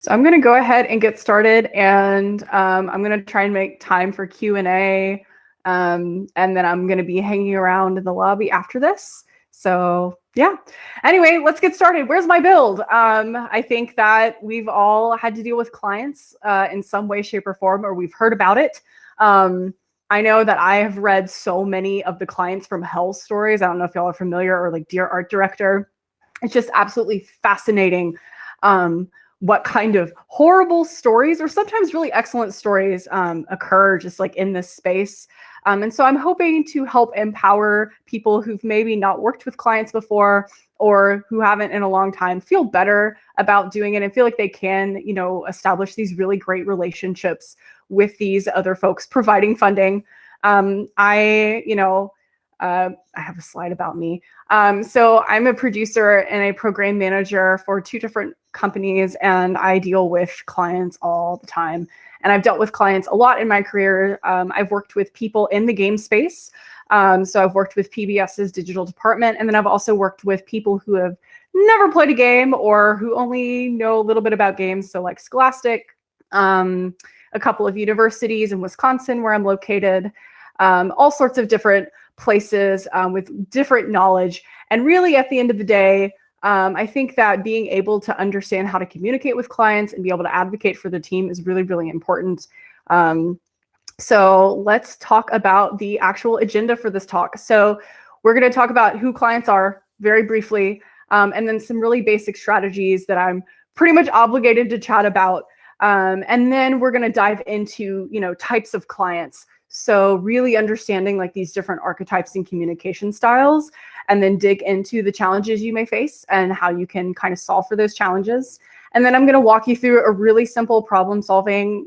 So I'm going to go ahead and get started, and I'm going to try and make time for Q&A, and then I'm going to be hanging around in the lobby after this. So yeah, anyway, let's get started. Where's my build? I think that we've all had to deal with clients in some way, shape, or form, or we've heard about it. I know that I have read so many of the clients from hell stories. I don't know if y'all are familiar, or like Dear Art Director. It's just absolutely fascinating what kind of horrible stories, or sometimes really excellent stories, occur just like in this space. And so I'm hoping to help empower people who've maybe not worked with clients before, or who haven't in a long time, feel better about doing it and feel like they can, establish these really great relationships with these other folks providing funding. I have a slide about me. So I'm a producer and a program manager for 2 different companies, and I deal with clients all the time. And I've dealt with clients a lot in my career. I've worked with people in the game space. So I've worked with PBS's digital department, and then I've also worked with people who have never played a game or who only know a little bit about games. So like Scholastic, a couple of universities in Wisconsin where I'm located, all sorts of different places with different knowledge. And really at the end of the day, I think that being able to understand how to communicate with clients and be able to advocate for the team is really, really important. So let's talk about the actual agenda for this talk. So we're going to talk about who clients are very briefly, and then some really basic strategies that I'm pretty much obligated to chat about. And then we're going to dive into, types of clients. So really understanding like these different archetypes and communication styles, and then dig into the challenges you may face and how you can kind of solve for those challenges. And then I'm going to walk you through a really simple problem solving,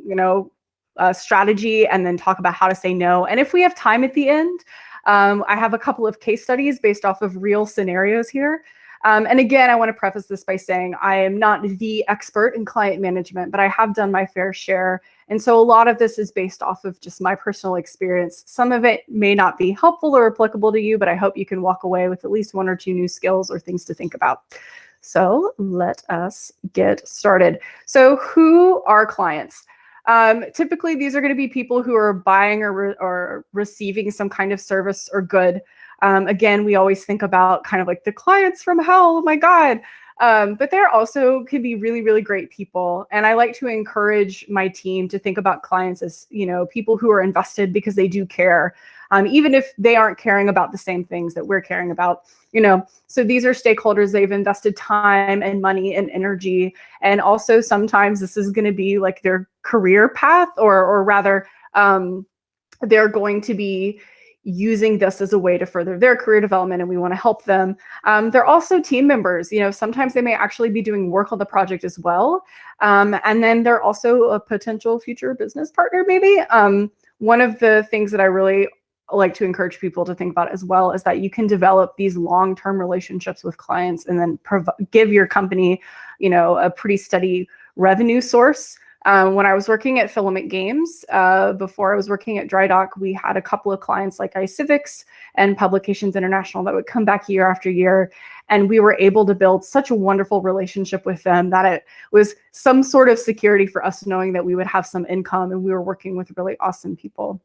strategy, and then talk about how to say no. And if we have time at the end, I have a couple of case studies based off of real scenarios here. And again, I want to preface this by saying I am not the expert in client management, but I have done my fair share. And so a lot of this is based off of just my personal experience. Some of it may not be helpful or applicable to you, but I hope you can walk away with at least 1 or 2 new skills or things to think about. So let us get started. So who are clients? Typically, these are going to be people who are buying or receiving some kind of service or good. Again, we always think about kind of like the clients from hell, oh my God. But there also could be really, really great people. And I like to encourage my team to think about clients as, people who are invested because they do care, even if they aren't caring about the same things that we're caring about. So these are stakeholders. They've invested time and money and energy. And also sometimes this is going to be like their career path, or rather, they're going to be using this as a way to further their career development, and we want to help them. They're also team members. Sometimes they may actually be doing work on the project as well. And then they're also a potential future business partner, maybe. One of the things that I really like to encourage people to think about as well is that you can develop these long-term relationships with clients and then give your company, a pretty steady revenue source. When I was working at Filament Games, before I was working at Dry Dock, we had a couple of clients like iCivics and Publications International that would come back year after year. And we were able to build such a wonderful relationship with them that it was some sort of security for us knowing that we would have some income, and we were working with really awesome people.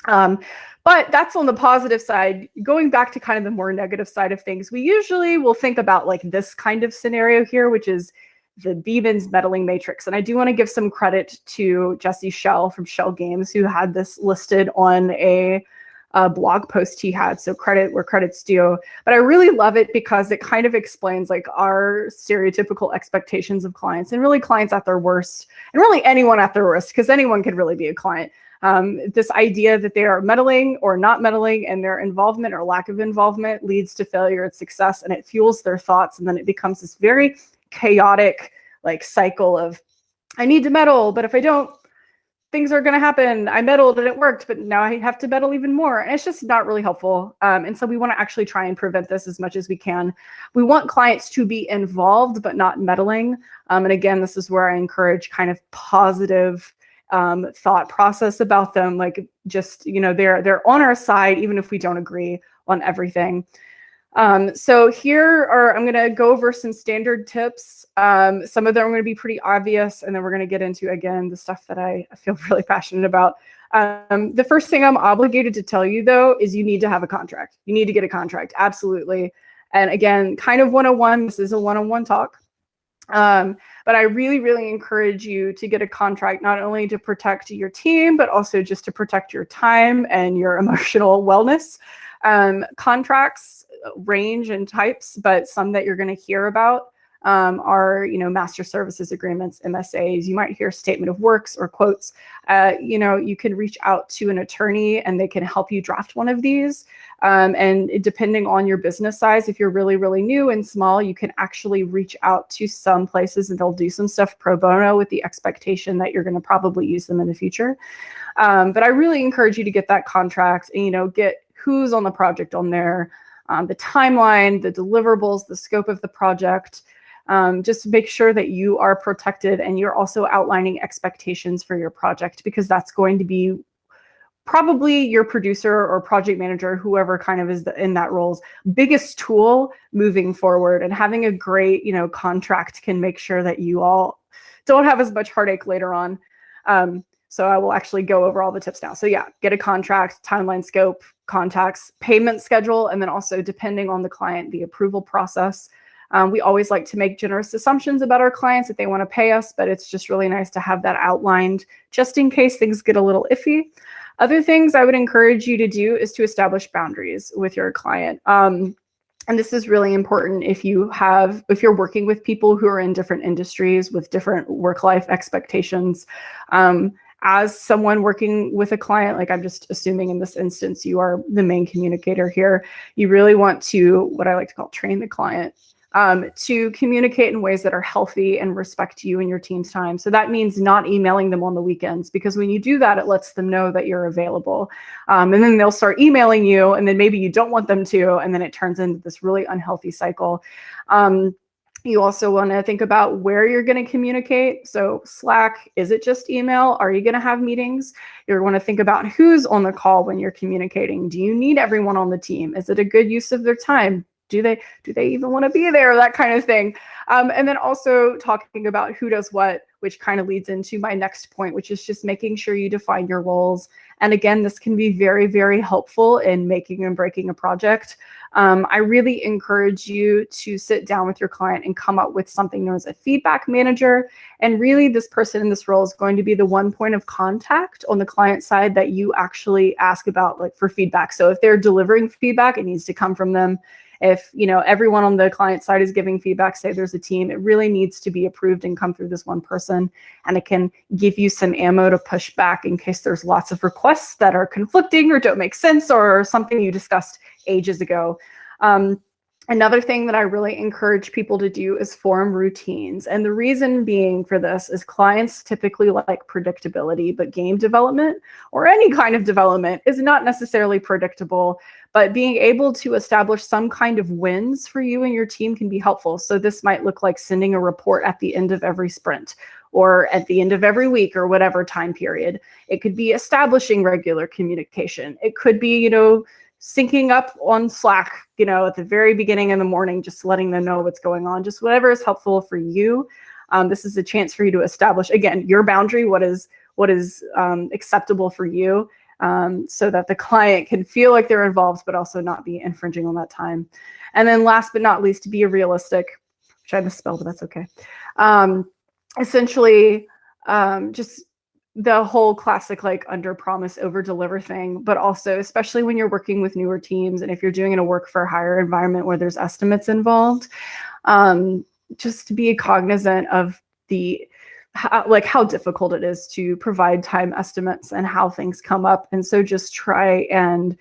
But that's on the positive side. Going back to kind of the more negative side of things, we usually will think about like this kind of scenario here, which is the Biebens meddling matrix. And I do want to give some credit to Jesse Schell from Schell Games, who had this listed on a blog post he had. So credit where credit's due. But I really love it because it kind of explains like our stereotypical expectations of clients, and really clients at their worst, and really anyone at their worst, because anyone could really be a client. This idea that they are meddling or not meddling, and their involvement or lack of involvement leads to failure and success, and it fuels their thoughts. And then it becomes this very chaotic like cycle of, I need to meddle, but if I don't, things are going to happen. I meddled and it worked, but now I have to meddle even more. And it's just not really helpful. And so we want to actually try and prevent this as much as we can. We want clients to be involved, but not meddling. And again, this is where I encourage kind of positive thought process about them. Like just, they're on our side, even if we don't agree on everything. So here are, I'm going to go over some standard tips. Some of them are going to be pretty obvious, and then we're going to get into, again, the stuff that I feel really passionate about. The first thing I'm obligated to tell you, though, is you need to have a contract. You need to get a contract, absolutely. And again, kind of 101, this is a one-on-one talk. But I really, really encourage you to get a contract, not only to protect your team, but also just to protect your time and your emotional wellness. Contracts range in types, but some that you're going to hear about are, master services agreements, MSAs. You might hear statement of works or quotes. You can reach out to an attorney and they can help you draft one of these. And depending on your business size, if you're really, really new and small, you can actually reach out to some places and they'll do some stuff pro bono with the expectation that you're going to probably use them in the future. But I really encourage you to get that contract and, get who's on the project on there, the timeline, the deliverables, the scope of the project. Just make sure that you are protected and you're also outlining expectations for your project, because that's going to be probably your producer or project manager, whoever kind of is in that role's biggest tool moving forward. And having a great, contract can make sure that you all don't have as much heartache later on. So I will actually go over all the tips now. So yeah, get a contract, timeline, scope, contacts, payment schedule, and then also, depending on the client, the approval process. We always like to make generous assumptions about our clients that they want to pay us, but it's just really nice to have that outlined just in case things get a little iffy. Other things I would encourage you to do is to establish boundaries with your client. And this is really important if you're working with people who are in different industries with different work-life expectations. As someone working with a client, like I'm just assuming in this instance, you are the main communicator here. You really want to, what I like to call, train the client to communicate in ways that are healthy and respect you and your team's time. So that means not emailing them on the weekends, because when you do that, it lets them know that you're available. And then they'll start emailing you, and then maybe you don't want them to, and then it turns into this really unhealthy cycle. You also want to think about where you're going to communicate. So Slack, is it just email? Are you going to have meetings? You want to think about who's on the call when you're communicating. Do you need everyone on the team? Is it a good use of their time? Do they even want to be there? That kind of thing. And then also talking about who does what, which kind of leads into my next point, which is just making sure you define your roles. And again, this can be very, very helpful in making and breaking a project. I really encourage you to sit down with your client and come up with something known as a feedback manager. And really, this person in this role is going to be the one point of contact on the client side that you actually ask about, like, for feedback. So if they're delivering feedback, it needs to come from them. If everyone on the client side is giving feedback, say there's a team, it really needs to be approved and come through this one person. And it can give you some ammo to push back in case there's lots of requests that are conflicting or don't make sense, or something you discussed ages ago. Another thing that I really encourage people to do is form routines. And the reason being for this is clients typically like predictability, but game development or any kind of development is not necessarily predictable. But being able to establish some kind of wins for you and your team can be helpful. So this might look like sending a report at the end of every sprint or at the end of every week or whatever time period. It could be establishing regular communication. It could be, syncing up on Slack, at the very beginning in the morning, just letting them know what's going on, just whatever is helpful for you. This is a chance for you to establish, again, your boundary, what is acceptable for you, so that the client can feel like they're involved, but also not be infringing on that time. And then last but not least, be realistic, which I misspelled, but that's okay. Essentially, just the whole classic, like, under promise, over deliver thing, but also, especially when you're working with newer teams and if you're doing in a work for hire environment where there's estimates involved, just be cognizant of how difficult it is to provide time estimates and how things come up. And so just try and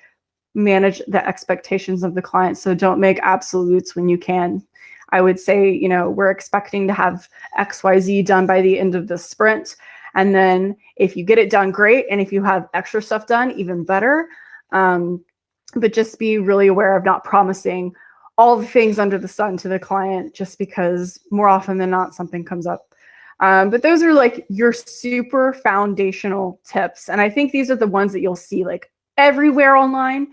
manage the expectations of the client. So don't make absolutes when you can. I would say, we're expecting to have XYZ done by the end of the sprint. And then if you get it done, great. And if you have extra stuff done, even better. But just be really aware of not promising all the things under the sun to the client, just because more often than not, something comes up. But those are like your super foundational tips. And I think these are the ones that you'll see like everywhere online.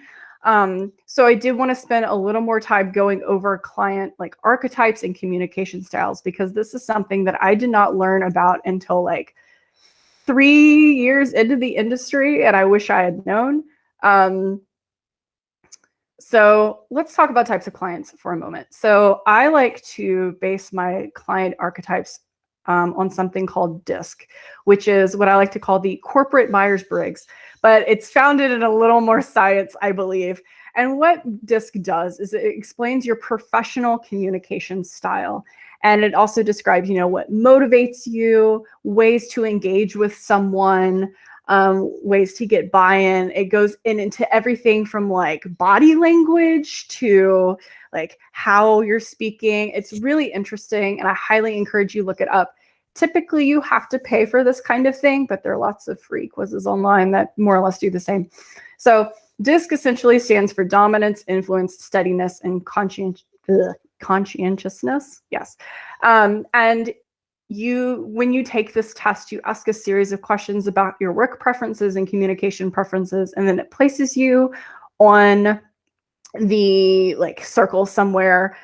So I did want to spend a little more time going over client like archetypes and communication styles, because this is something that I did not learn about until like 3 years into the industry, and I wish I had known. So let's talk about types of clients for a moment. So I like to base my client archetypes on something called DISC, which is what I like to call the corporate Myers-Briggs, but it's founded in a little more science, I believe. And what DISC does is it explains your professional communication style. And it also describes, what motivates you, ways to engage with someone, ways to get buy-in. It goes into everything from like body language to like how you're speaking. It's really interesting, and I highly encourage you look it up. Typically, you have to pay for this kind of thing, but there are lots of free quizzes online that more or less do the same. So DISC essentially stands for dominance, influence, steadiness, and conscientiousness. Yes. And when you take this test, you ask a series of questions about your work preferences and communication preferences, and then it places you on the like circle somewhere.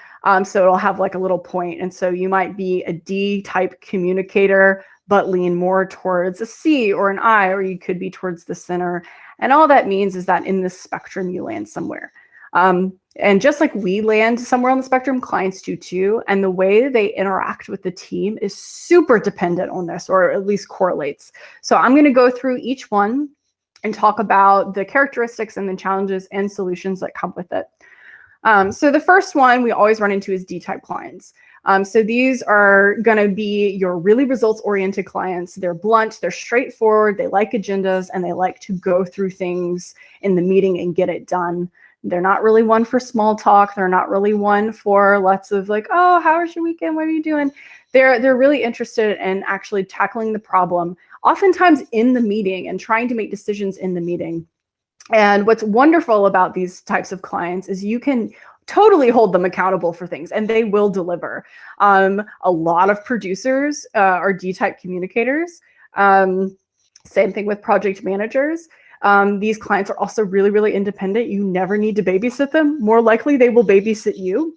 So it'll have like a little point. And so you might be a D type communicator, but lean more towards a C or an I, or you could be towards the center. And all that means is that in this spectrum, you land somewhere. And just like we land somewhere on the spectrum, clients do too. And the way they interact with the team is super dependent on this, or at least correlates. So I'm going to go through each one and talk about the characteristics and the challenges and solutions that come with it. So the first one we always run into is D-type clients. So these are going to be your really results-oriented clients. They're blunt, they're straightforward, they like agendas, and they like to go through things in the meeting and get it done. They're not really one for small talk. They're not really one for lots of like, oh, how was your weekend? What are you doing? They're really interested in actually tackling the problem, oftentimes in the meeting, and trying to make decisions in the meeting. And what's wonderful about these types of clients is you can totally hold them accountable for things, and they will deliver. A lot of producers are D-type communicators. Same thing with project managers. These clients are also really, really independent. You never need to babysit them. More likely, they will babysit you.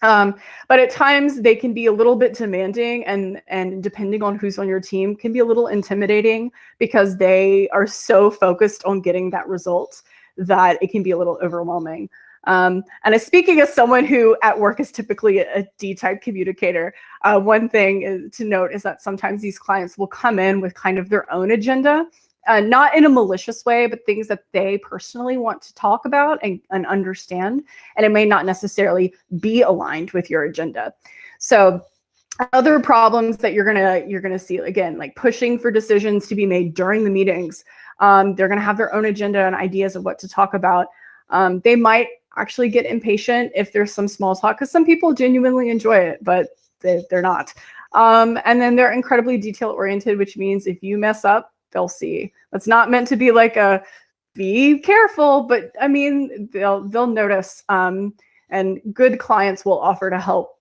But at times, they can be a little bit demanding, and depending on who's on your team, can be a little intimidating because they are so focused on getting that result that it can be a little overwhelming. And as speaking as someone who at work is typically a D-type communicator, one thing to note is that sometimes these clients will come in with kind of their own agenda. Not in a malicious way, but things that they personally want to talk about and understand. And it may not necessarily be aligned with your agenda. So other problems that you're gonna see, again, like pushing for decisions to be made during the meetings. They're gonna have their own agenda and ideas of what to talk about. They might actually get impatient if there's some small talk, because some people genuinely enjoy it, but they're not. And then they're incredibly detail oriented, which means if you mess up, they'll see. That's not meant to be like a be careful, but I mean, they'll notice. And good clients will offer to help,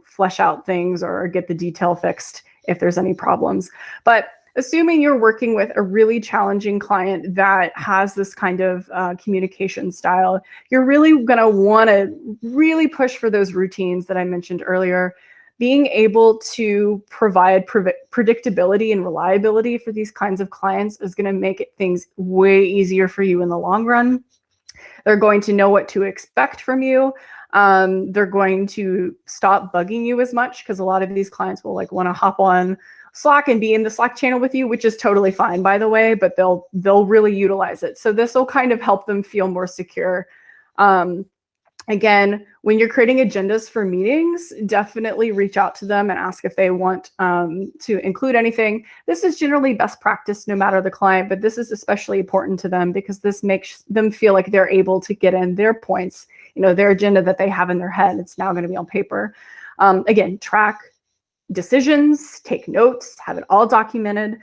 flesh out things or get the detail fixed if there's any problems. But assuming you're working with a really challenging client that has this kind of communication style, you're really going to want to really push for those routines that I mentioned earlier. Being able to provide predictability and reliability for these kinds of clients is going to make things way easier for you in the long run. They're going to know what to expect from you. They're going to stop bugging you as much, because a lot of these clients will like want to hop on Slack and be in the Slack channel with you, which is totally fine, by the way, but they'll really utilize it. So this will kind of help them feel more secure. Again, when you're creating agendas for meetings, definitely reach out to them and ask if they want to include anything. This is generally best practice no matter the client, but this is especially important to them because this makes them feel like they're able to get in their points, their agenda that they have in their head. It's now going to be on paper. Again, track decisions, take notes, have it all documented.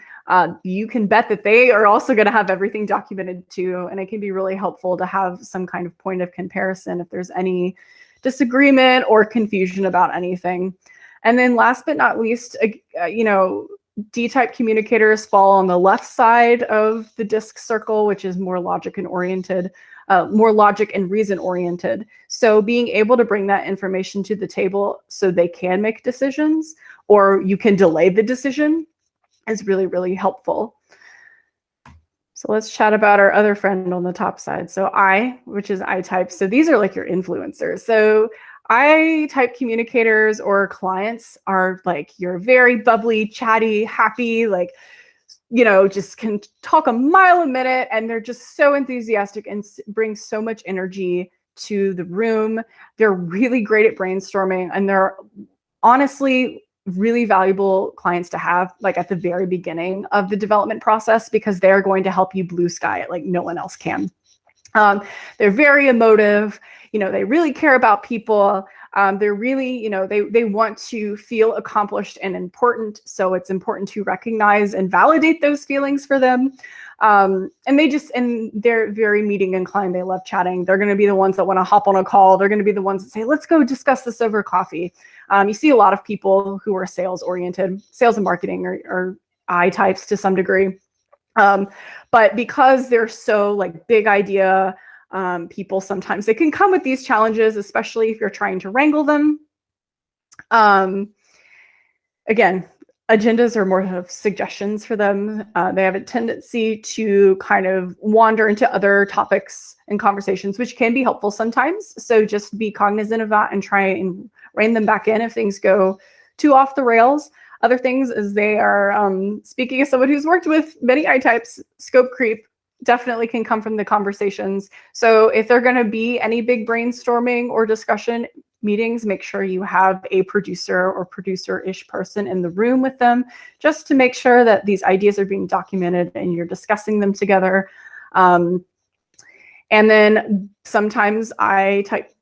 You can bet that they are also going to have everything documented too. And it can be really helpful to have some kind of point of comparison if there's any disagreement or confusion about anything. And then last but not least, D-type communicators fall on the left side of the DISC circle, which is more logic and oriented. more logic and reason oriented. So being able to bring that information to the table so they can make decisions, or you can delay the decision, is really, really helpful. So let's chat about our other friend on the top side. So I, which is I-type. So these are like your influencers. So I-type communicators or clients are like your very bubbly, chatty, happy, like, you know, just can talk a mile a minute, and they're just so enthusiastic and bring so much energy to the room. They're really great at brainstorming, and they're honestly really valuable clients to have like at the very beginning of the development process, because they're going to help you blue sky it like no one else can. They're very emotive, you know, they really care about people. They're really, you know, they want to feel accomplished and important. So it's important to recognize and validate those feelings for them. And they're very meeting inclined. They love chatting. They're going to be the ones that want to hop on a call. They're going to be the ones that say, let's go discuss this over coffee. You see a lot of people who are sales oriented, sales and marketing or I types to some degree. But because they're so like big idea people, sometimes they can come with these challenges, especially if you're trying to wrangle them. Again, agendas are more of suggestions for them. They have a tendency to kind of wander into other topics and conversations, which can be helpful sometimes. So just be cognizant of that and try and rein them back in if things go too off the rails. Other things is they are, speaking as someone who's worked with many I-types, scope creep definitely can come from the conversations. So if they're going to be any big brainstorming or discussion meetings, make sure you have a producer or producer-ish person in the room with them, just to make sure that these ideas are being documented and you're discussing them together. And then sometimes I-type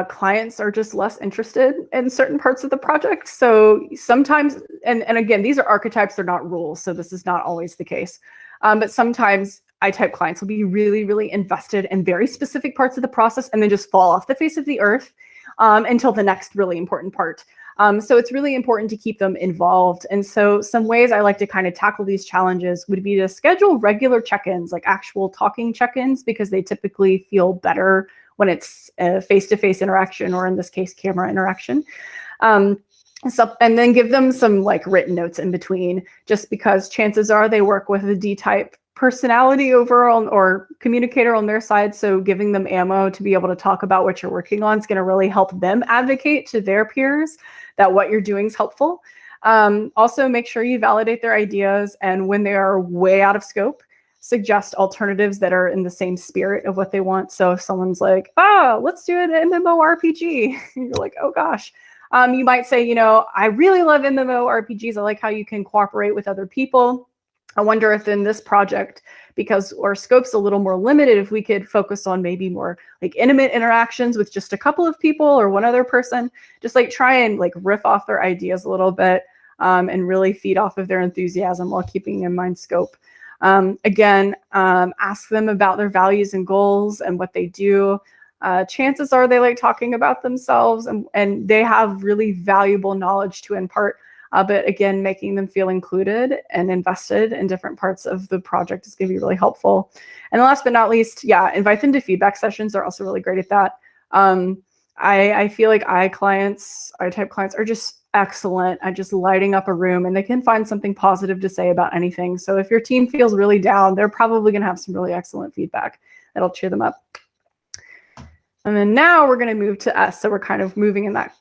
clients are just less interested in certain parts of the project. So sometimes, and again, these are archetypes, they're not rules, so this is not always the case. But sometimes I-type clients will be really, really invested in very specific parts of the process and then just fall off the face of the earth until the next really important part. So it's really important to keep them involved. And so some ways I like to kind of tackle these challenges would be to schedule regular check-ins, like actual talking check-ins, because they typically feel better when it's a face-to-face interaction, or in this case, camera interaction. And then give them some like written notes in between, just because chances are they work with a D-type personality overall or communicator on their side. So giving them ammo to be able to talk about what you're working on is going to really help them advocate to their peers that what you're doing is helpful. Also, make sure you validate their ideas, and when they are way out of scope, suggest alternatives that are in the same spirit of what they want. So if someone's like, let's do an MMORPG, you're like, oh gosh. You might say, you know, I really love MMORPGs. I like how you can cooperate with other people. I wonder if in this project, because our scope's a little more limited, if we could focus on maybe more like intimate interactions with just a couple of people or one other person, just like try and like riff off their ideas a little bit and really feed off of their enthusiasm while keeping in mind scope. Again, ask them about their values and goals and what they do. Chances are they like talking about themselves, and they have really valuable knowledge to impart. But again, making them feel included and invested in different parts of the project is going to be really helpful. And last but not least, yeah, invite them to feedback sessions. They're also really great at that. I feel like I-type clients are just excellent at just lighting up a room, and they can find something positive to say about anything. So if your team feels really down, they're probably going to have some really excellent feedback that'll cheer them up. And then now we're going to move to S. So we're kind of moving in that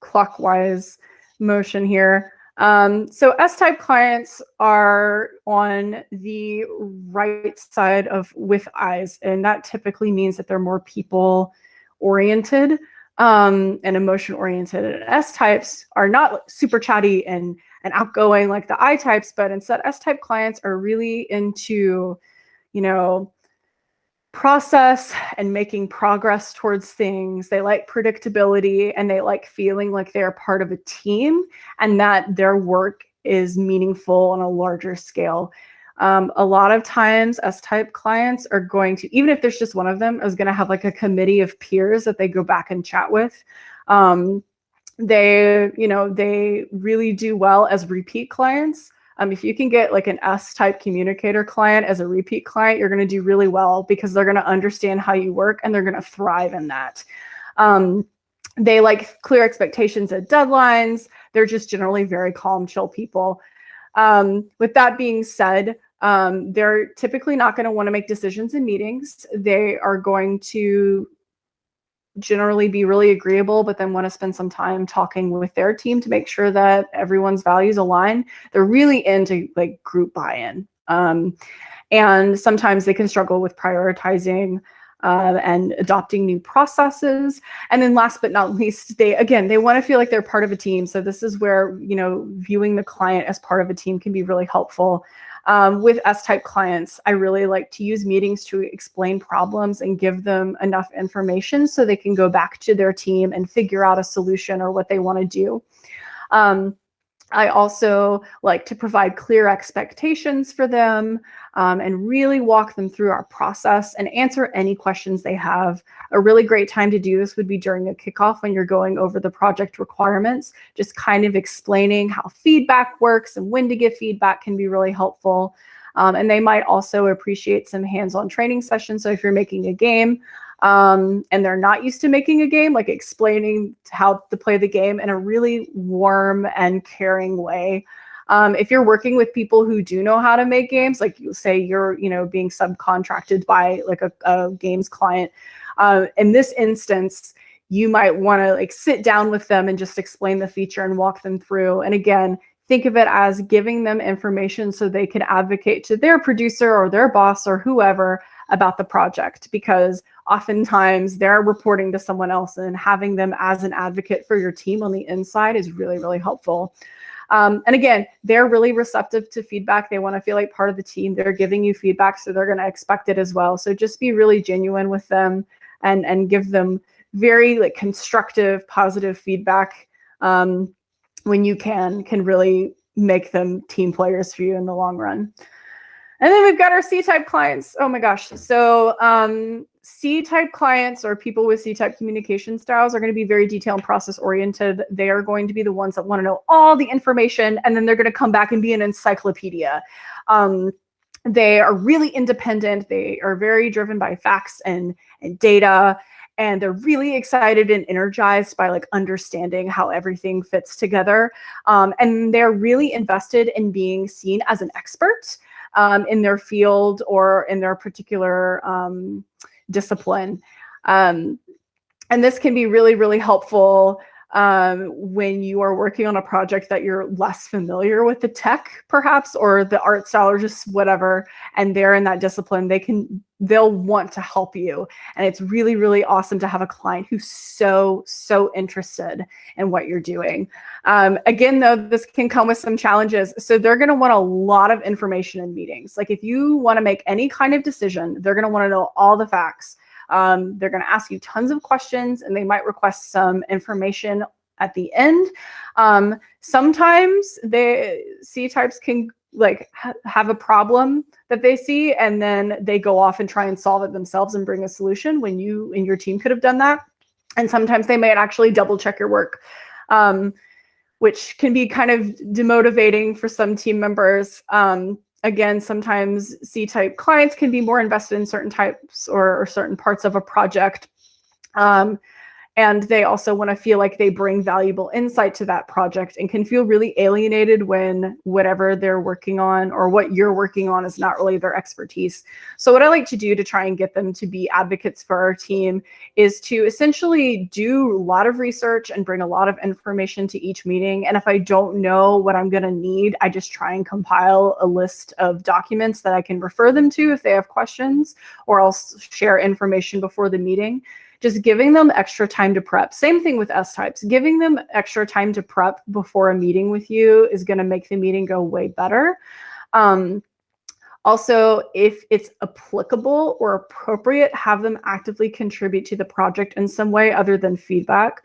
clockwise motion here. So S-type clients are on the right side of with eyes, and that typically means that they're more people-oriented and emotion-oriented. And S-types are not super chatty and outgoing like the I-types, but instead S-type clients are really into, you know, process and making progress towards things. They like predictability, and they like feeling like they're part of a team and that their work is meaningful on a larger scale. A lot of times S-type clients are going to, even if there's just one of them, is going to have like a committee of peers that they go back and chat with. They really do well as repeat clients. If you can get like an S-type communicator client as a repeat client, you're going to do really well because they're going to understand how you work and they're going to thrive in that. They like clear expectations and deadlines. They're just generally very calm, chill people. With that being said, they're typically not going to want to make decisions in meetings. They are going to generally be really agreeable, but then want to spend some time talking with their team to make sure that everyone's values align. They're really into like group buy-in. And sometimes they can struggle with prioritizing and adopting new processes. And then last but not least, they want to feel like they're part of a team. So this is where, viewing the client as part of a team can be really helpful. With S-type clients, I really like to use meetings to explain problems and give them enough information so they can go back to their team and figure out a solution or what they want to do. I also like to provide clear expectations for them and really walk them through our process and answer any questions they have. A really great time to do this would be during a kickoff when you're going over the project requirements. Just kind of explaining how feedback works and when to give feedback can be really helpful. And they might also appreciate some hands-on training sessions. So if you're making a game, and they're not used to making a game, like explaining how to play the game in a really warm and caring way. If you're working with people who do know how to make games, like you say you're, being subcontracted by like a games client, in this instance, you might want to like sit down with them and just explain the feature and walk them through. And again, think of it as giving them information so they can advocate to their producer or their boss or whoever about the project, because oftentimes they're reporting to someone else, and having them as an advocate for your team on the inside is really, really helpful. And again, they're really receptive to feedback. They want to feel like part of the team. They're giving you feedback, so they're going to expect it as well. So just be really genuine with them and give them very like constructive, positive feedback when you can really make them team players for you in the long run. And then we've got our C-type clients. Oh my gosh. So C-type clients, or people with C-type communication styles, are going to be very detail and process oriented. They are going to be the ones that want to know all the information, and then they're going to come back and be an encyclopedia. They are really independent. They are very driven by facts and data. And they're really excited and energized by like understanding how everything fits together. And they're really invested in being seen as an expert in their field or in their particular discipline. And this can be really, really helpful when you are working on a project that you're less familiar with the tech, perhaps, or the art style, or just whatever, and they're in that discipline. They'll want to help you. And it's really, really awesome to have a client who's so interested in what you're doing. Again, though, this can come with some challenges. So they're going to want a lot of information in meetings. Like if you want to make any kind of decision, they're going to want to know all the facts. They're going to ask you tons of questions, and they might request some information at the end. Sometimes C-types can like have a problem that they see, and then they go off and try and solve it themselves and bring a solution when you and your team could have done that. And sometimes they might actually double check your work, which can be kind of demotivating for some team members. Again, sometimes C-type clients can be more invested in certain types or certain parts of a project. And they also want to feel like they bring valuable insight to that project, and can feel really alienated when whatever they're working on or what you're working on is not really their expertise. So what I like to do to try and get them to be advocates for our team is to essentially do a lot of research and bring a lot of information to each meeting. And if I don't know what I'm going to need, I just try and compile a list of documents that I can refer them to if they have questions, or I'll share information before the meeting. Just giving them extra time to prep. Same thing with S-types. Giving them extra time to prep before a meeting with you is going to make the meeting go way better. Also, if it's applicable or appropriate, have them actively contribute to the project in some way other than feedback.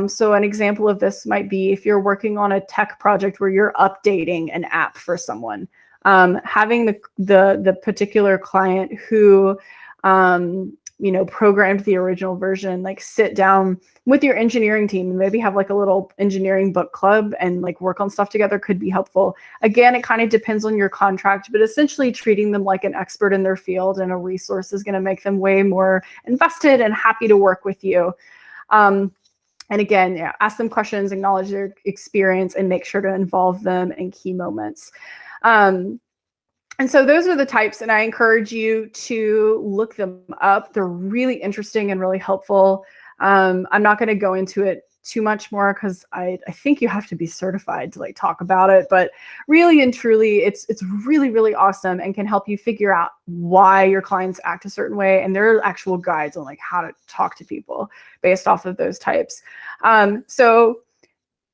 So an example of this might be if you're working on a tech project where you're updating an app for someone, having the particular client who programmed the original version, like sit down with your engineering team and maybe have like a little engineering book club and like work on stuff together could be helpful. Again, it kind of depends on your contract, but essentially treating them like an expert in their field and a resource is going to make them way more invested and happy to work with you. And again, ask them questions, acknowledge their experience, and make sure to involve them in key moments. And so those are the types, and I encourage you to look them up. They're really interesting and really helpful. I'm not going to go into it too much more because I think you have to be certified to like talk about it, but really and truly, it's really, really awesome and can help you figure out why your clients act a certain way. And there are actual guides on like how to talk to people based off of those types. So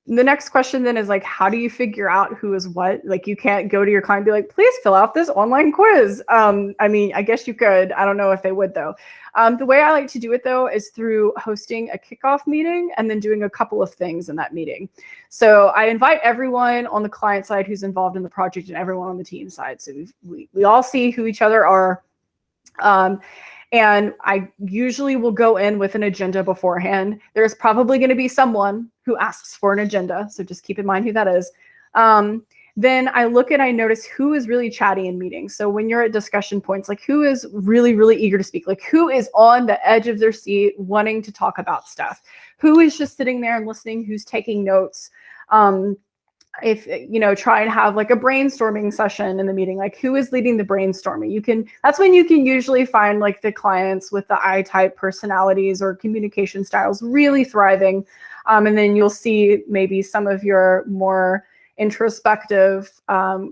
the next question then is like, how do you figure out who is what? Like, you can't go to your client and be like, please fill out this online quiz. I mean, I guess you could. I don't know if they would though. The way I like to do it though is through hosting a kickoff meeting and then doing a couple of things in that meeting. So I invite everyone on the client side who's involved in the project and everyone on the team side. So we all see who each other are. And I usually will go in with an agenda beforehand. There's probably going to be someone who asks for an agenda, so just keep in mind who that is. Then I look and I notice who is really chatty in meetings. So when you're at discussion points, like who is really, really eager to speak, like who is on the edge of their seat wanting to talk about stuff, who is just sitting there and listening, who's taking notes. If try and have like a brainstorming session in the meeting, like who is leading the brainstorming. That's when you can usually find like the clients with the I-type personalities or communication styles really thriving. And then you'll see maybe some of your more introspective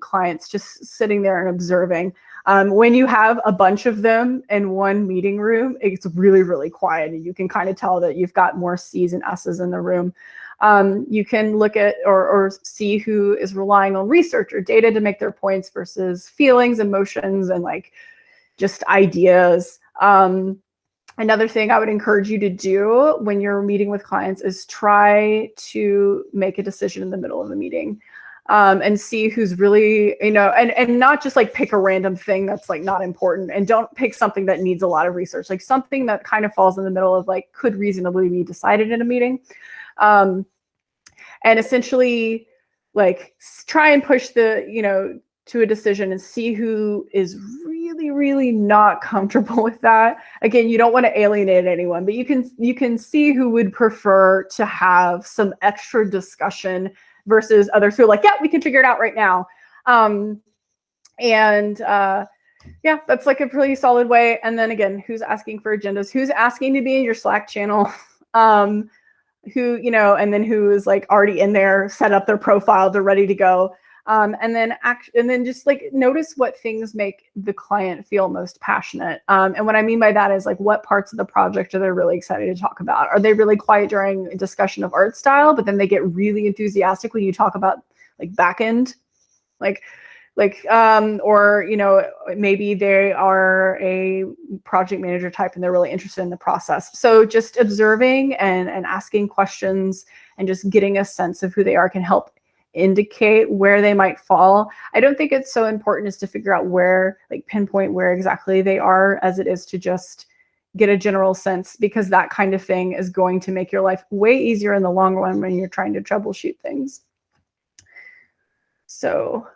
clients just sitting there and observing. When you have a bunch of them in one meeting room, it's really, really quiet, and you can kind of tell that you've got more C's and S's in the room. You can look at or see who is relying on research or data to make their points versus feelings, emotions, and like just ideas. Another thing I would encourage you to do when you're meeting with clients is try to make a decision in the middle of the meeting. And see who's really, and not just like pick a random thing that's like not important, and don't pick something that needs a lot of research, like something that kind of falls in the middle of like could reasonably be decided in a meeting. And essentially like try and push to a decision and see who is really, really not comfortable with that. Again, you don't want to alienate anyone, but you can see who would prefer to have some extra discussion versus others who are like, yeah, we can figure it out right now. Yeah, that's like a pretty solid way. And then again, who's asking for agendas, who's asking to be in your Slack channel, who, and then who is like already in there, set up their profile, they're ready to go. And then just like notice what things make the client feel most passionate. And what I mean by that is like, what parts of the project are they really excited to talk about? Are they really quiet during a discussion of art style, but then they get really enthusiastic when you talk about like backend, or maybe they are a project manager type and they're really interested in the process. So just observing and asking questions and just getting a sense of who they are can help indicate where they might fall. I don't think it's so important as to figure out where, like pinpoint where exactly they are, as it is to just get a general sense, because that kind of thing is going to make your life way easier in the long run when you're trying to troubleshoot things. So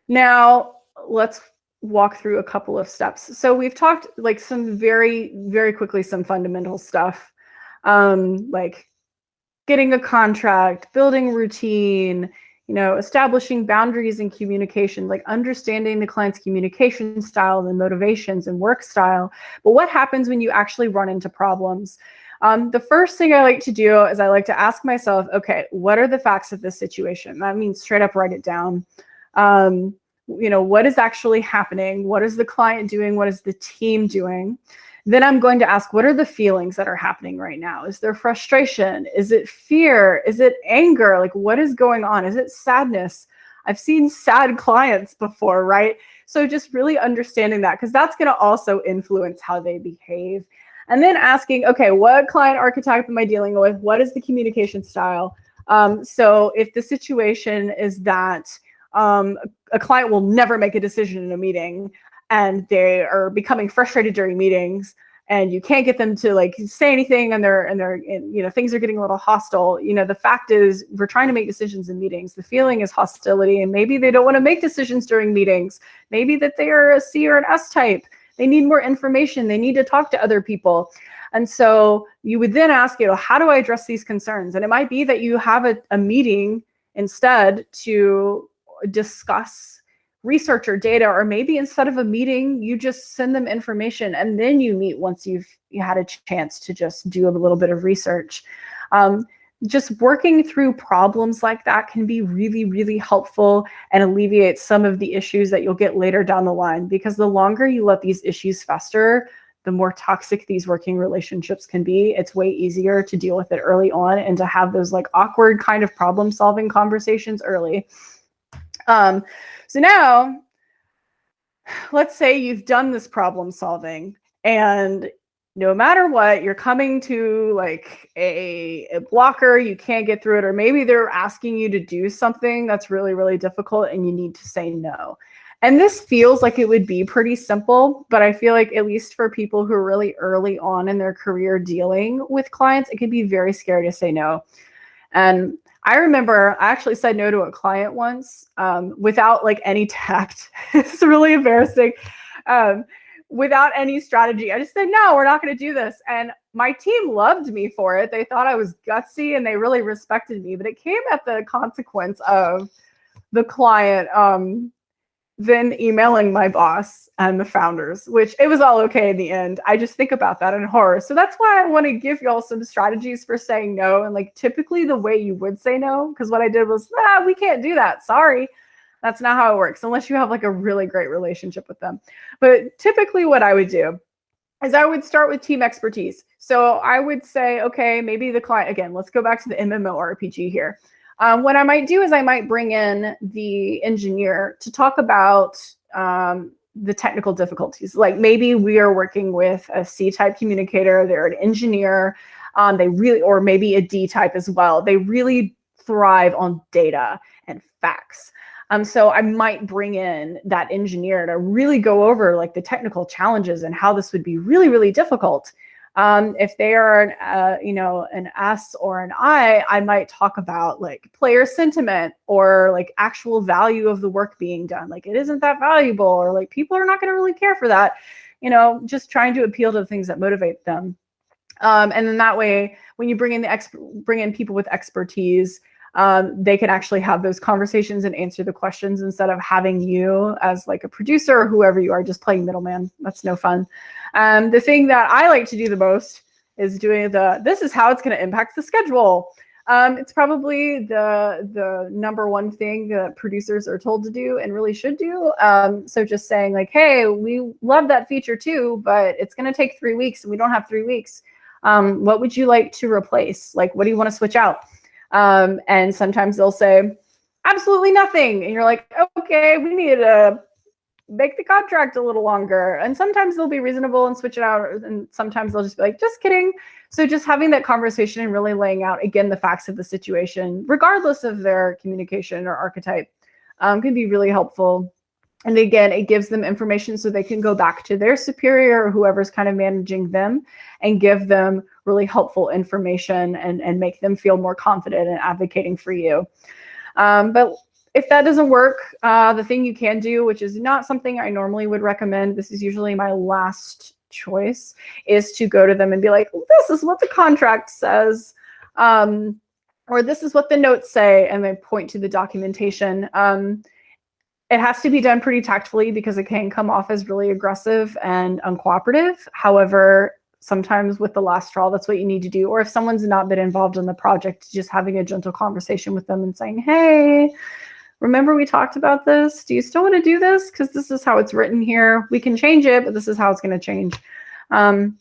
now let's walk through a couple of steps. So we've talked like some very, very quickly, some fundamental stuff, like getting a contract, building routine, establishing boundaries and communication, like understanding the client's communication style and motivations and work style. But what happens when you actually run into problems? The first thing I like to do is I like to ask myself, okay, what are the facts of this situation? That means straight up write it down. What is actually happening? What is the client doing? What is the team doing? Then I'm going to ask, what are the feelings that are happening right now? Is there frustration? Is it fear? Is it anger? Like, what is going on? Is it sadness? I've seen sad clients before, right? So just really understanding that, because that's going to also influence how they behave. And then asking, okay, what client archetype am I dealing with? What is the communication style? So if the situation is that a client will never make a decision in a meeting, and they are becoming frustrated during meetings, and you can't get them to like say anything, and things are getting a little hostile. The fact is we're trying to make decisions in meetings. The feeling is hostility, and maybe they don't want to make decisions during meetings. Maybe that they are a C or an S type. They need more information. They need to talk to other people. And so you would then ask, how do I address these concerns? And it might be that you have a meeting instead to discuss research or data, or maybe instead of a meeting, you just send them information and then you meet once you had a chance to just do a little bit of research. Just working through problems like that can be really, really helpful and alleviate some of the issues that you'll get later down the line, because the longer you let these issues fester, the more toxic these working relationships can be. It's way easier to deal with it early on and to have those like awkward kind of problem solving conversations early. So now let's say you've done this problem solving, and no matter what, you're coming to like a blocker, you can't get through it, or maybe they're asking you to do something that's really, really difficult and you need to say no. And this feels like it would be pretty simple, but I feel like at least for people who are really early on in their career dealing with clients, it can be very scary to say no. And I remember I actually said no to a client once without like any tact. It's really embarrassing. Without any strategy. I just said, no, we're not going to do this. And my team loved me for it. They thought I was gutsy and they really respected me, but it came at the consequence of the client then emailing my boss and the founders, which it was all okay in the end. I just think about that in horror. So that's why I want to give y'all some strategies for saying no, and like typically the way you would say no, because what I did was, we can't do that. Sorry. That's not how it works, unless you have like a really great relationship with them. But typically what I would do is I would start with team expertise. So I would say, okay, maybe the client, again, let's go back to the MMORPG here. What I might do is I might bring in the engineer to talk about the technical difficulties. Like maybe we are working with a C-type communicator, they're an engineer, or maybe a D-type as well. They really thrive on data and facts. So I might bring in that engineer to really go over like the technical challenges and how this would be really, really difficult. If they are an S or an I might talk about like player sentiment or like actual value of the work being done. Like it isn't that valuable, or like people are not going to really care for that. Just trying to appeal to the things that motivate them. And then that way, when you bring in people with expertise, they can actually have those conversations and answer the questions instead of having you as like a producer or whoever you are just playing middleman. That's no fun. The thing that I like to do the most is doing this is how it's going to impact the schedule. It's probably the number one thing that producers are told to do and really should do. So just saying like, hey, we love that feature too, but it's going to take 3 weeks and we don't have 3 weeks. What would you like to replace? Like, what do you want to switch out? And sometimes they'll say, absolutely nothing. And you're like, okay, we need to make the contract a little longer. And sometimes they'll be reasonable and switch it out. And sometimes they'll just be like, just kidding. So just having that conversation and really laying out, again, the facts of the situation, regardless of their communication or archetype, can be really helpful. And again, it gives them information so they can go back to their superior or whoever's kind of managing them and give them really helpful information and make them feel more confident in advocating for you. But if that doesn't work, the thing you can do, which is not something I normally would recommend, this is usually my last choice, is to go to them and be like, this is what the contract says, or this is what the notes say, and they point to the documentation. It has to be done pretty tactfully because it can come off as really aggressive and uncooperative. However, sometimes with the last straw, that's what you need to do. Or if someone's not been involved in the project, just having a gentle conversation with them and saying, hey, remember we talked about this? Do you still want to do this? Because this is how it's written here. We can change it, but this is how it's going to change. And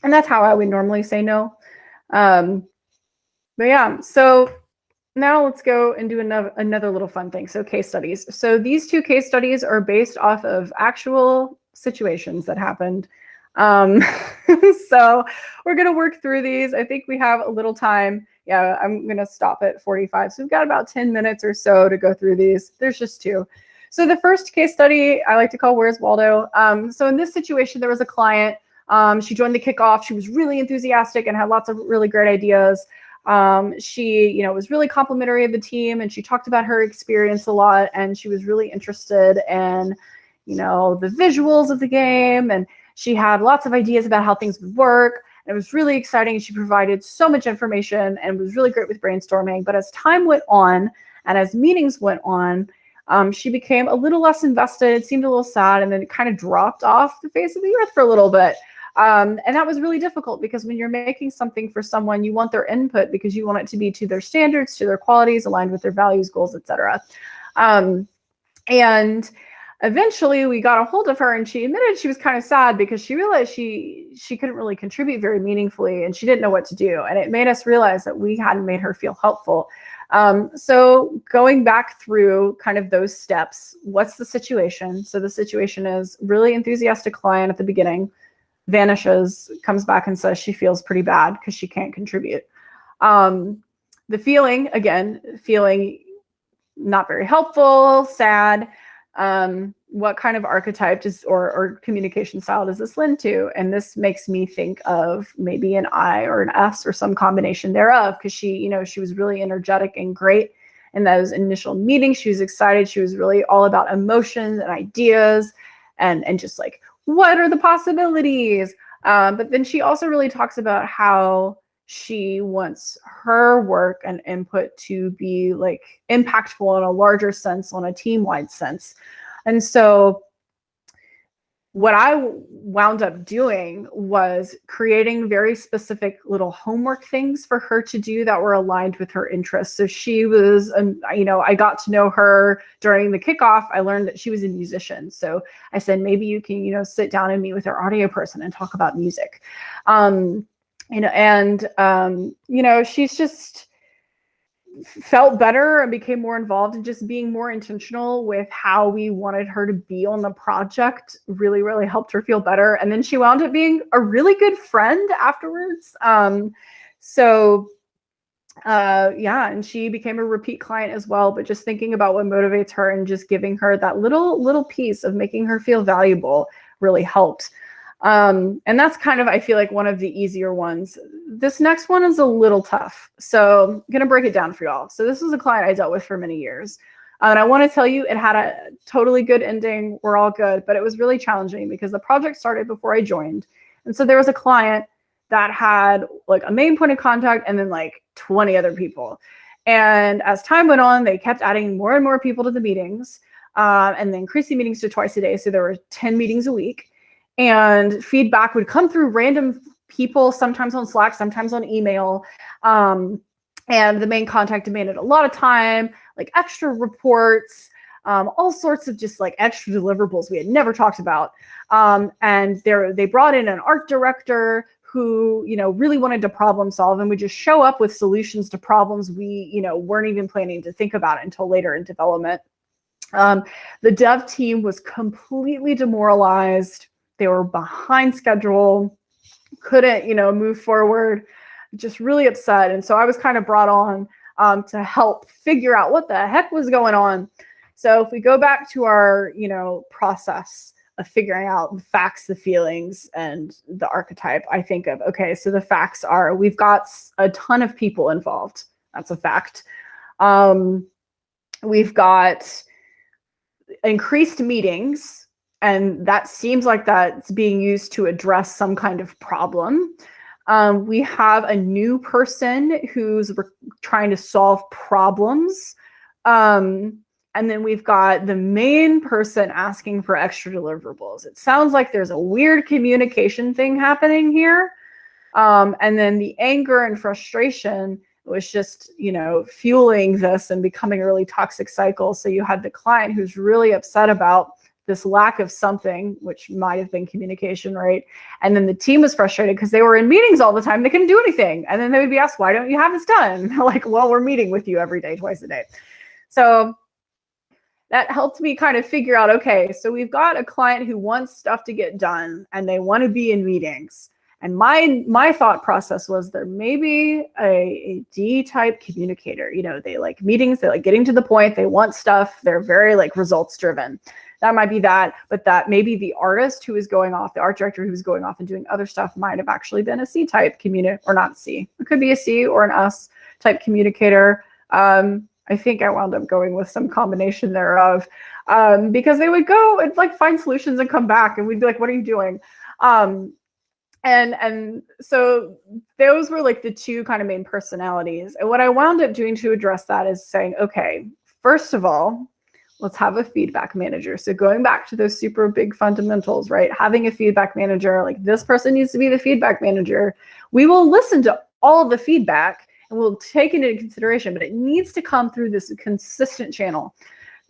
that's how I would normally say no. But yeah, so now let's go and do another little fun thing. So case studies. So these 2 case studies are based off of actual situations that happened. So we're going to work through these. I think we have a little time. Yeah, I'm going to stop at 45. So we've got about 10 minutes or so to go through these. There's just 2. So the first case study I like to call Where's Waldo? So in this situation, there was a client. She joined the kickoff. She was really enthusiastic and had lots of really great ideas. She, was really complimentary of the team, and she talked about her experience a lot, and she was really interested in, the visuals of the game, and she had lots of ideas about how things would work. And it was really exciting. She provided so much information and was really great with brainstorming. But as time went on and as meetings went on, she became a little less invested, seemed a little sad, and then it kind of dropped off the face of the earth for a little bit. And that was really difficult because when you're making something for someone, you want their input because you want it to be to their standards, to their qualities, aligned with their values, goals, etc. And eventually we got a hold of her, and she admitted she was kind of sad because she realized she couldn't really contribute very meaningfully, and she didn't know what to do. And it made us realize that we hadn't made her feel helpful. So going back through kind of those steps, what's the situation? So the situation is really enthusiastic client at the beginning, vanishes, comes back and says she feels pretty bad because she can't contribute. The feeling not very helpful, sad. What kind of archetype or communication style does this lend to? And this makes me think of maybe an I or an S or some combination thereof, because she was really energetic and great in those initial meetings. She was excited. She was really all about emotions and ideas and just like, what are the possibilities? But then she also really talks about how she wants her work and input to be like impactful in a larger sense, on a team-wide sense. And so what I wound up doing was creating very specific little homework things for her to do that were aligned with her interests. So she was, I got to know her during the kickoff. I learned that she was a musician. So I said, maybe you can, sit down and meet with our audio person and talk about music. She's just felt better and became more involved in just being more intentional with how we wanted her to be on the project. Really, really helped her feel better. And then she wound up being a really good friend afterwards. And she became a repeat client as well. But just thinking about what motivates her and just giving her that little piece of making her feel valuable really helped. And that's kind of, I feel like, one of the easier ones. This next one is a little tough. So I'm going to break it down for y'all. So this was a client I dealt with for many years. And I want to tell you, it had a totally good ending. We're all good, but it was really challenging because the project started before I joined. And so there was a client that had like a main point of contact and then like 20 other people. And as time went on, they kept adding more and more people to the meetings, and then increasing meetings to twice a day. So there were 10 meetings a week. And feedback would come through random people, sometimes on Slack, sometimes on email. And the main contact demanded a lot of time, like extra reports, all sorts of just like extra deliverables we had never talked about. And they brought in an art director who, really wanted to problem solve and would just show up with solutions to problems we, weren't even planning to think about until later in development. The dev team was completely demoralized. They were behind schedule, couldn't, move forward, just really upset. And so I was kind of brought on to help figure out what the heck was going on. So if we go back to our, process of figuring out the facts, the feelings, and the archetype, I think of, okay, so the facts are we've got a ton of people involved. That's a fact. We've got increased meetings. And that seems like that's being used to address some kind of problem. We have a new person who's trying to solve problems. And then we've got the main person asking for extra deliverables. It sounds like there's a weird communication thing happening here. And then the anger and frustration was just, fueling this and becoming a really toxic cycle. So you had the client who's really upset about this lack of something, which might have been communication, right? And then the team was frustrated because they were in meetings all the time. They couldn't do anything. And then they would be asked, why don't you have this done? Like, well, we're meeting with you every day, twice a day. So that helped me kind of figure out, okay, so we've got a client who wants stuff to get done and they want to be in meetings. And my thought process was there may be a D-type communicator. You know, they like meetings, they like getting to the point, they want stuff, they're very like results driven. That might be that, but that maybe the artist who is going off, the art director who's going off and doing other stuff might have actually been a C-type communicator, or not C. It could be a C or an S-type communicator. I think I wound up going with some combination thereof, because they would go and like find solutions and come back, and we'd be like, "What are you doing?" And so those were like the two kind of main personalities. And what I wound up doing to address that is saying, okay, first of all, let's have a feedback manager. So going back to those super big fundamentals, right? Having a feedback manager, like this person needs to be the feedback manager. We will listen to all the feedback and we'll take it into consideration, but it needs to come through this consistent channel.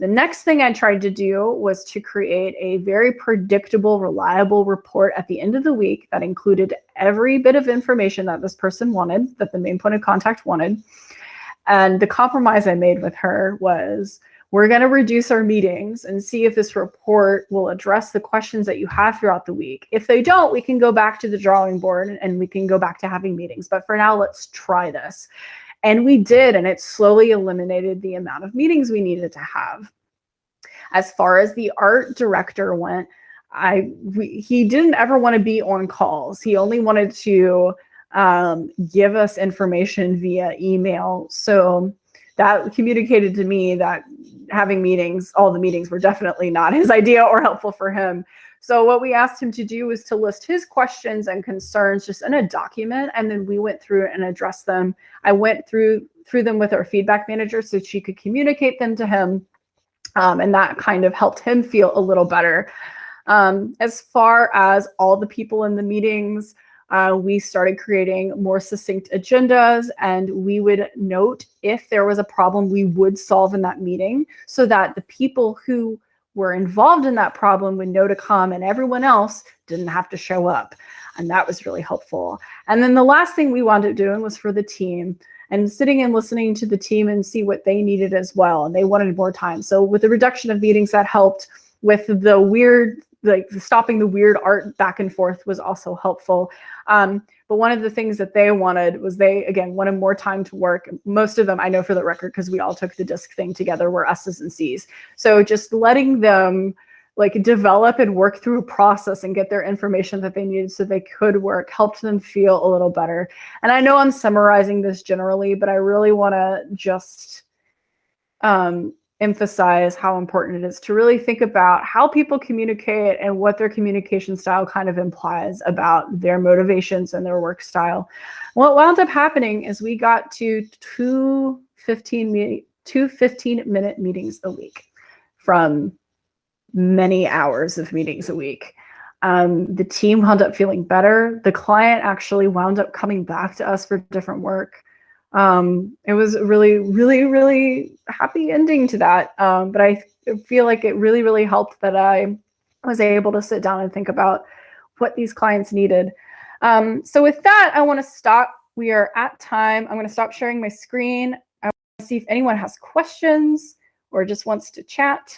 The next thing I tried to do was to create a very predictable, reliable report at the end of the week that included every bit of information that this person wanted, that the main point of contact wanted. And the compromise I made with her was, we're going to reduce our meetings and see if this report will address the questions that you have throughout the week. If they don't, we can go back to the drawing board and we can go back to having meetings. But for now, let's try this. And we did, and it slowly eliminated the amount of meetings we needed to have. As far as the art director went, he didn't ever want to be on calls. He only wanted to give us information via email. So that communicated to me that having meetings, all the meetings were definitely not his idea or helpful for him. So what we asked him to do was to list his questions and concerns just in a document, and then we went through and addressed them. I went through them with our feedback manager so she could communicate them to him, and that kind of helped him feel a little better. As far as all the people in the meetings, we started creating more succinct agendas, and we would note if there was a problem we would solve in that meeting so that the people who were involved in that problem would know to come and everyone else didn't have to show up. And that was really helpful. And then the last thing we wound up doing was for the team, and sitting and listening to the team and see what they needed as well. And they wanted more time. So with the reduction of meetings, that helped. With the weird, like stopping the weird art back and forth was also helpful. But one of the things that they wanted was they, again, wanted more time to work. Most of them, I know for the record, because we all took the disc thing together, were S's and C's. So just letting them like develop and work through a process and get their information that they needed so they could work helped them feel a little better. And I know I'm summarizing this generally, but I really want to just emphasize how important it is to really think about how people communicate and what their communication style kind of implies about their motivations and their work style. What wound up happening is we got to two 15-minute meetings a week from many hours of meetings a week. The team wound up feeling better. The client actually wound up coming back to us for different work. It was a really, really, really happy ending to that. But I feel like it really, really helped that I was able to sit down and think about what these clients needed. So with that, I want to stop. We are at time. I'm going to stop sharing my screen. I want to see if anyone has questions or just wants to chat.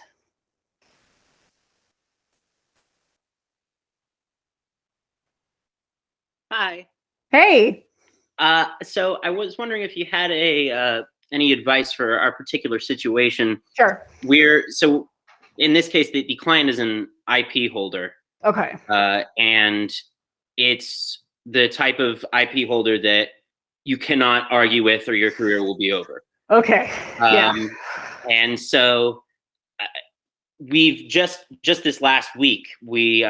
Hi. Hey. So I was wondering if you had any advice for our particular situation. Sure. So in this case, the client is an IP holder. Okay. And it's the type of IP holder that you cannot argue with or your career will be over. Okay. Yeah. And so we've just this last week, we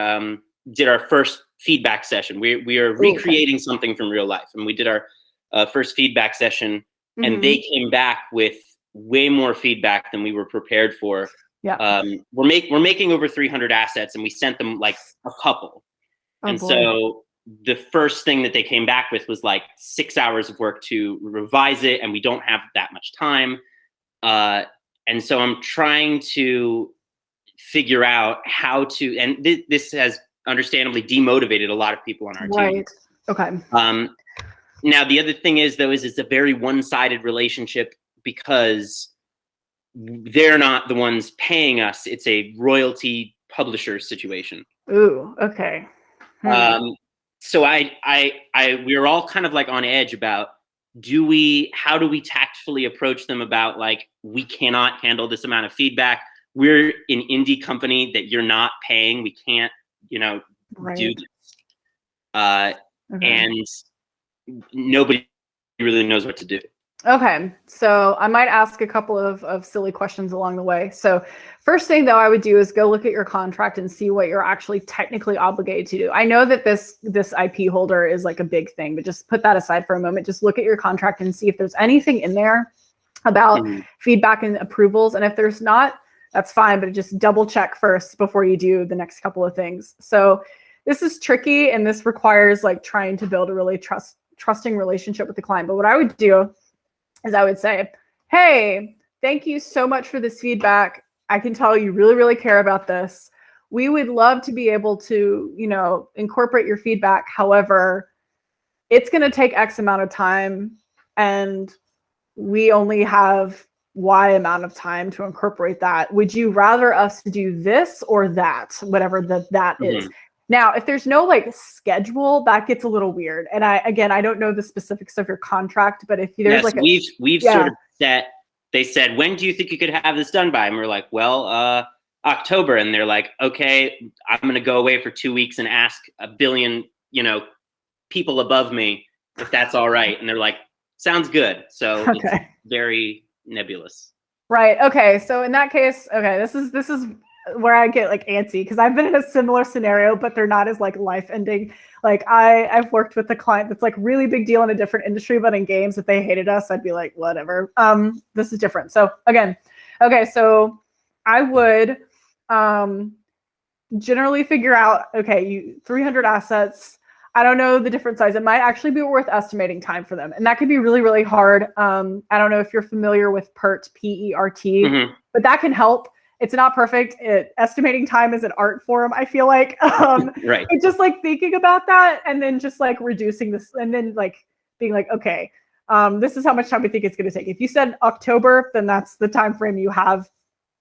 did our first feedback session. We are recreating something from real life, and we did our first feedback session, and they came back with way more feedback than we were prepared for. Yeah. We're making over 300 assets, and we sent them like a couple. So the first thing that they came back with was like 6 hours of work to revise it, and we don't have that much time. And so I'm trying to figure out how to, and this has understandably demotivated a lot of people on our team. Right. Okay. Now the other thing is, though, is it's a very one-sided relationship because they're not the ones paying us. It's a royalty publisher situation. Ooh. Okay. So we were all kind of like on edge about, how do we tactfully approach them about like, we cannot handle this amount of feedback. We're an indie company that you're not paying. We can't, do this. And nobody really knows what to do. Okay, so I might ask a couple of silly questions along the way. So first thing though I would do is go look at your contract and see what you're actually technically obligated to do. I know that this IP holder is like a big thing, but just put that aside for a moment. Just look at your contract and see if there's anything in there about feedback and approvals. And if there's not, that's fine, but just double check first before you do the next couple of things. So this is tricky, and this requires like trying to build a really trusting relationship with the client. But what I would do is I would say, hey, thank you so much for this feedback. I can tell you really, really care about this. We would love to be able to, incorporate your feedback. However, it's going to take X amount of time, and we only have Y amount of time to incorporate that. Would you rather us do this or that, whatever that is? Now, if there's no like schedule, that gets a little weird. And I don't know the specifics of your contract, but if there's we've sort of set, they said, when do you think you could have this done by? And we're like, well, October. And they're like, okay, I'm going to go away for 2 weeks and ask a billion, people above me if that's all right. And they're like, sounds good. So it's very nebulous. Right. Okay. So in that case, this is where I get like antsy, because I've been in a similar scenario, but they're not as like life ending. Like I've worked with a client that's like really big deal in a different industry, but in games, if they hated us, I'd be like, whatever. This is different. So again, so I would generally figure out, 300 assets. I don't know the different size. It might actually be worth estimating time for them. And that could be really, really hard. I don't know if you're familiar with PERT, P-E-R-T, but that can help. It's not perfect. Estimating time is an art form, I feel like. Right. It's just like thinking about that and then just like reducing this and then like being like, okay, this is how much time we think it's going to take. If you said October, then that's the time frame you have.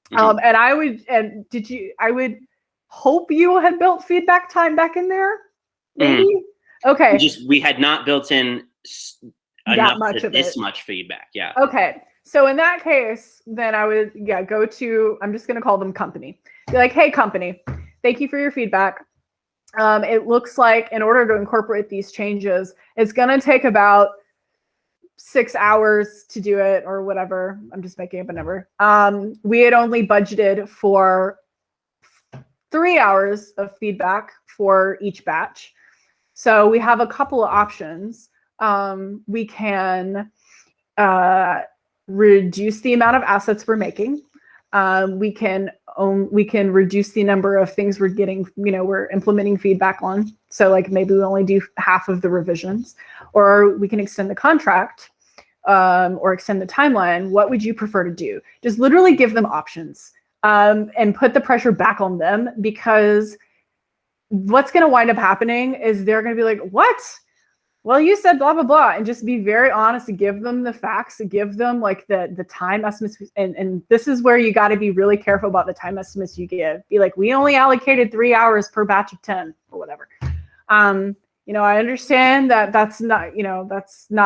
And I would hope you had built feedback time back in there. Maybe. Okay. We had not built in enough this much feedback. Yeah. Okay. So in that case, then I would, go to, I'm just going to call them company. Be like, hey, company, thank you for your feedback. It looks like in order to incorporate these changes, it's going to take about 6 hours to do it or whatever. I'm just making up a number. We had only budgeted for 3 hours of feedback for each batch. So we have a couple of options. We can reduce the amount of assets we're making. We can reduce the number of things we're getting, we're implementing feedback on. So like maybe we only do half of the revisions, or we can extend the contract or extend the timeline. What would you prefer to do? Just literally give them options and put the pressure back on them, because what's going to wind up happening is they're going to be like, what? Well, you said blah, blah, blah, and just be very honest and give them the facts, give them like the time estimates. And this is where you got to be really careful about the time estimates you give. Be like, we only allocated 3 hours per batch of 10 or whatever. I understand that that's not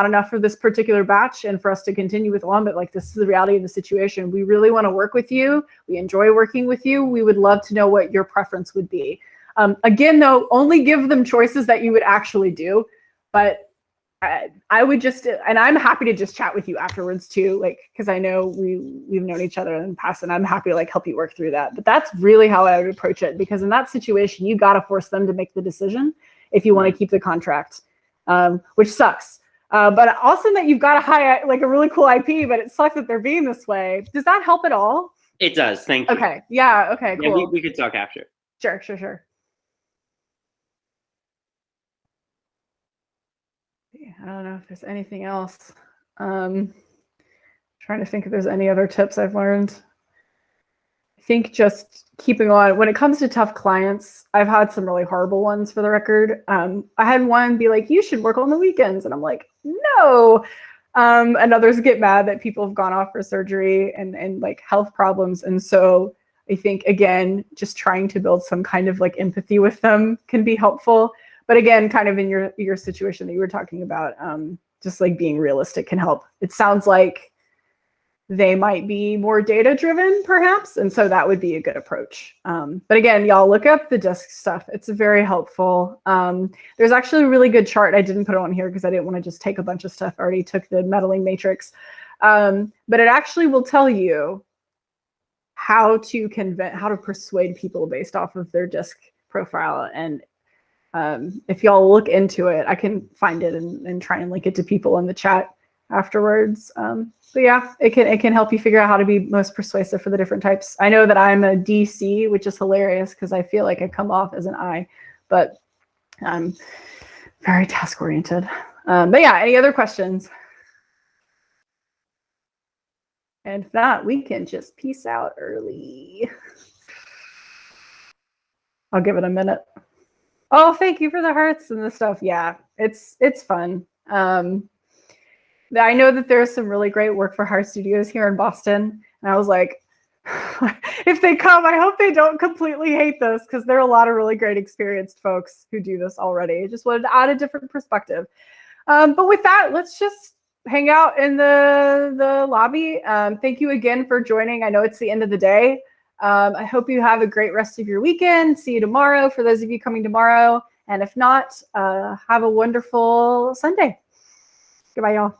enough for this particular batch and for us to continue with one, but like, this is the reality of the situation. We really want to work with you. We enjoy working with you. We would love to know what your preference would be. Again, though, only give them choices that you would actually do. But I would just, and I'm happy to just chat with you afterwards too, like, because I know we've known each other in the past, and I'm happy to like help you work through that. But that's really how I would approach it, because in that situation, you got to force them to make the decision if you want to keep the contract, which sucks. But awesome that you've got a really cool IP, but it sucks that they're being this way. Does that help at all? It does. Thank you. Okay. Yeah. Okay. Cool. Yeah, we could talk after. Sure. I don't know if there's anything else. Trying to think if there's any other tips I've learned. I think just keeping on, when it comes to tough clients, I've had some really horrible ones, for the record. I had one be like, you should work on the weekends. And I'm like, no. And others get mad that people have gone off for surgery and like health problems. And so I think, again, just trying to build some kind of like empathy with them can be helpful. But again, kind of in your situation that you were talking about, just like being realistic can help. It sounds like they might be more data driven perhaps. And so that would be a good approach. But again, y'all look up the disk stuff. It's very helpful. There's actually a really good chart. I didn't put it on here because I didn't want to just take a bunch of stuff. I already took the meddling matrix. But it actually will tell you how to persuade people based off of their disk profile. And if y'all look into it, I can find it and try and link it to people in the chat afterwards. But yeah, it can help you figure out how to be most persuasive for the different types. I know that I'm a DC, which is hilarious because I feel like I come off as an I, but I'm very task oriented. But yeah, any other questions? And if not, we can just peace out early. I'll give it a minute. Oh, thank you for the hearts and the stuff. Yeah, it's fun. I know that there's some really great work for hire studios here in Boston. And I was like, if they come, I hope they don't completely hate this because there are a lot of really great experienced folks who do this already. I just wanted to add a different perspective. But with that, let's just hang out in the lobby. Thank you again for joining. I know it's the end of the day. I hope you have a great rest of your weekend. See you tomorrow for those of you coming tomorrow. And if not, have a wonderful Sunday. Goodbye, y'all.